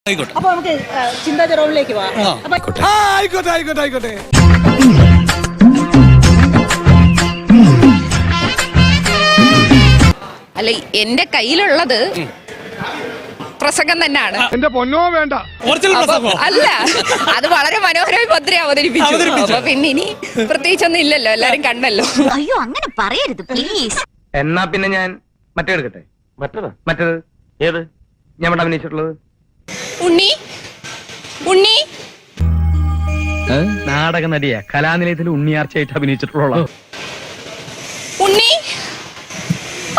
അപ്പൊ നമുക്ക് ചിന്താ ജെറോമിലേക്ക് പോവാം. ആയിക്കോട്ടെ. അല്ല, എന്റെ കയ്യിലുള്ളത് പ്രസംഗം തന്നെയാണ്. എന്റെ പൊന്നോ വേണ്ട. അല്ല, അത് വളരെ മനോഹരമായി ഭദ്ര അവതരിപ്പിച്ചു. അപ്പൊ പിന്നെ ഇനി പ്രത്യേകിച്ചൊന്നും ഇല്ലല്ലോ, എല്ലാരും കണ്ടല്ലോ. അയ്യോ അങ്ങനെ പറയരുത് പ്ലീസ്. എന്നാ പിന്നെ ഞാൻ മറ്റേ എടുക്കട്ടെ. മറ്റേത് ഏത് ഞാൻ ഇവിടെ അഭിനയിച്ചിട്ടുള്ളത്? ഉണ്ണി നാടക നടിയാ, കലാനിലയത്തിൽ ഉണ്ണിയാർച്ചയായിട്ട് അഭിനയിച്ചിട്ടുള്ള. ഉണ്ണി,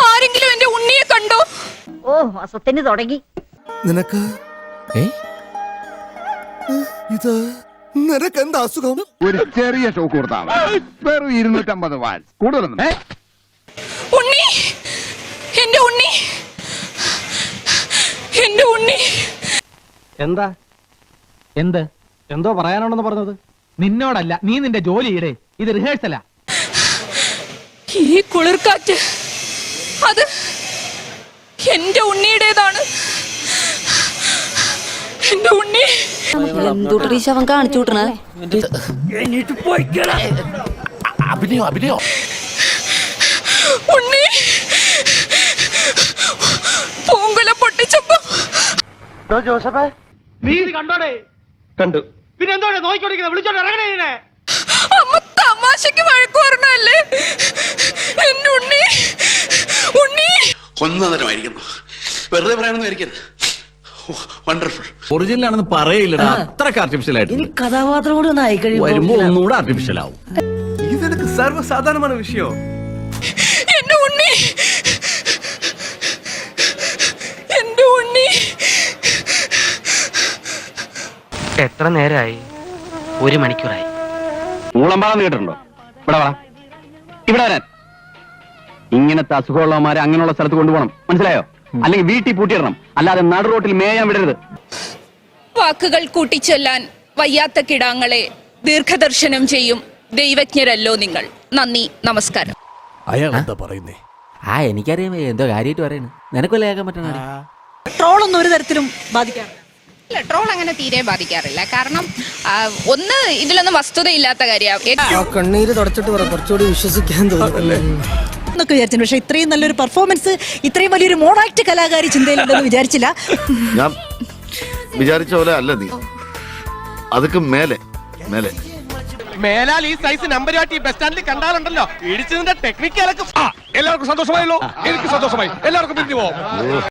ആരെങ്കിലും എന്റെ ഉണ്ണിയെ കണ്ടോ? ഓ അസത്തിന് തുടങ്ങി. നിനക്ക് ഇത് നിനക്കെന്താ അസുഖം? ഒരു ചെറിയ ഷോക്ക് കൊടുത്താൽ വെറും 250 വാട്സ് കൂടുതലൊന്നും. ഉണ്ണി, എന്റെ ഉണ്ണി, എന്റെ ഉണ്ണി. എന്താ എന്തോ പറയാനുണ്ടെന്ന് പറഞ്ഞത്? നിന്നോടല്ല, നീ നിന്റെ ജോലിയുടെ. ഇത് റിഹേഴ്സലാ. ഈ കുളിർക്കാറ്റ് അത് എന്റെ ഉണ്ണിയുടേതാണ്. എന്റെ ഉണ്ണി എന്തുട്ടീ ശവൻ കാണിച്ചു വിട്ടണേ? അഭിനയോ ഉണ്ണി പൂങ്കുല പൊട്ടിച്ചപ്പോ ജോസഫേ, നീ ഇത് കണ്ടോടെ? കണ്ടു. പിന്നെ എന്തോടെ നോക്കിക്കൊണ്ടിരിക്കുന്നത്? വിളിച്ചോണ്ട് ഇറങ്ങണേ. അമ്മ തമാശക്ക് വഴക്ക് പറഞ്ഞല്ലേ? എന്റെ ഉണ്ണി ഒന്നതരമായിരിക്കുന്നു. വെറുതെ പറയാനൊന്നും ആയിരിക്കരുത്. വണ്ടർഫുൾ. ഒറിജിനൽ ആണെന്ന് പറയില്ലടാ, അത്രക്ക് ആർട്ടിഫിഷ്യൽ ആയിട്ട്. കഥാപാത്രം കൂടി ഒന്ന് ആയി വരുമ്പോ ഒന്നുകൂടെ ആർട്ടിഫിഷ്യൽ ആവും. ഇതെനിക്ക് സർവ്വസാധാരണமான വിഷയം. എന്റെ ഉണ്ണി, എന്റെ ഉണ്ണി. എത്ര നേരമായി? 1 മണിക്കൂറായി. ഊളമ്പാടെന്ന് കേട്ടിട്ടുണ്ടോ? ഇവിടെ വരാൻ. ഇങ്ങനത്തെ അസുഖമുള്ളവന്മാരെ അങ്ങനെയുള്ള സ്ഥലത്ത് കൊണ്ടുപോകണം, മനസ്സിലായോ? അല്ലെങ്കിൽ വീട്ടിൽ പൂട്ടിയിടണം, അല്ലാതെ നടു റോട്ടിൽ മേയാൻ വിടരുത്. വാക്കുകൾ കൂട്ടിച്ചൊല്ലാൻ വയ്യാത്ത കിടാങ്ങളെ ദീർഘദർശനം ചെയ്യും ദൈവജ്ഞരല്ലോ നിങ്ങൾ. നന്ദി, നമസ്കാരം. അയാൾ എന്താ പറയുന്നേ? എനിക്കറിയാം എന്തോ കാര്യമായിട്ട് പറയുന്നു. നിനക്കൊല്ലേ കേൾക്കാൻ പറ്റണ? ട്രോളൊന്നും ഒരു തരത്തിലും ബാധിക്കാറില്ല. ഇല്ല, ട്രോൾ അങ്ങനെ തീരെ ബാധിക്കാറില്ല. കാരണം ഒന്ന്, ഇതിലൊന്നും വസ്തുതയില്ലാത്ത കാര്യമാണ്. കണ്ണീര് തുടച്ചിട്ട് കുറച്ചുകൂടി വിശ്വസിക്കാൻ തോന്നുന്നു എന്നൊക്കെ വിചാരിച്ചു. പക്ഷെ ഇത്രയും നല്ലൊരു പെർഫോമൻസ്, ഇത്രയും വലിയൊരു മോണാക്ട് കലാകാരി ചിന്തയിലുണ്ടെന്ന് വിചാരിച്ചില്ല. ഞാൻ വിചാരിച്ച പോലെ അല്ല നീ, അതൊക്കെ മേലെ മേലാൽ ഈ സൈസ് നമ്പരുമായിട്ട് ഈ ബസ് സ്റ്റാൻഡിൽ കണ്ടാലുണ്ടല്ലോ, ഇടിച്ചതിന്റെ ടെക്നിക്ക്. എല്ലാവർക്കും സന്തോഷമായല്ലോ? എനിക്ക് സന്തോഷമായി. എല്ലാവർക്കും പിരിഞ്ഞു പോവാം.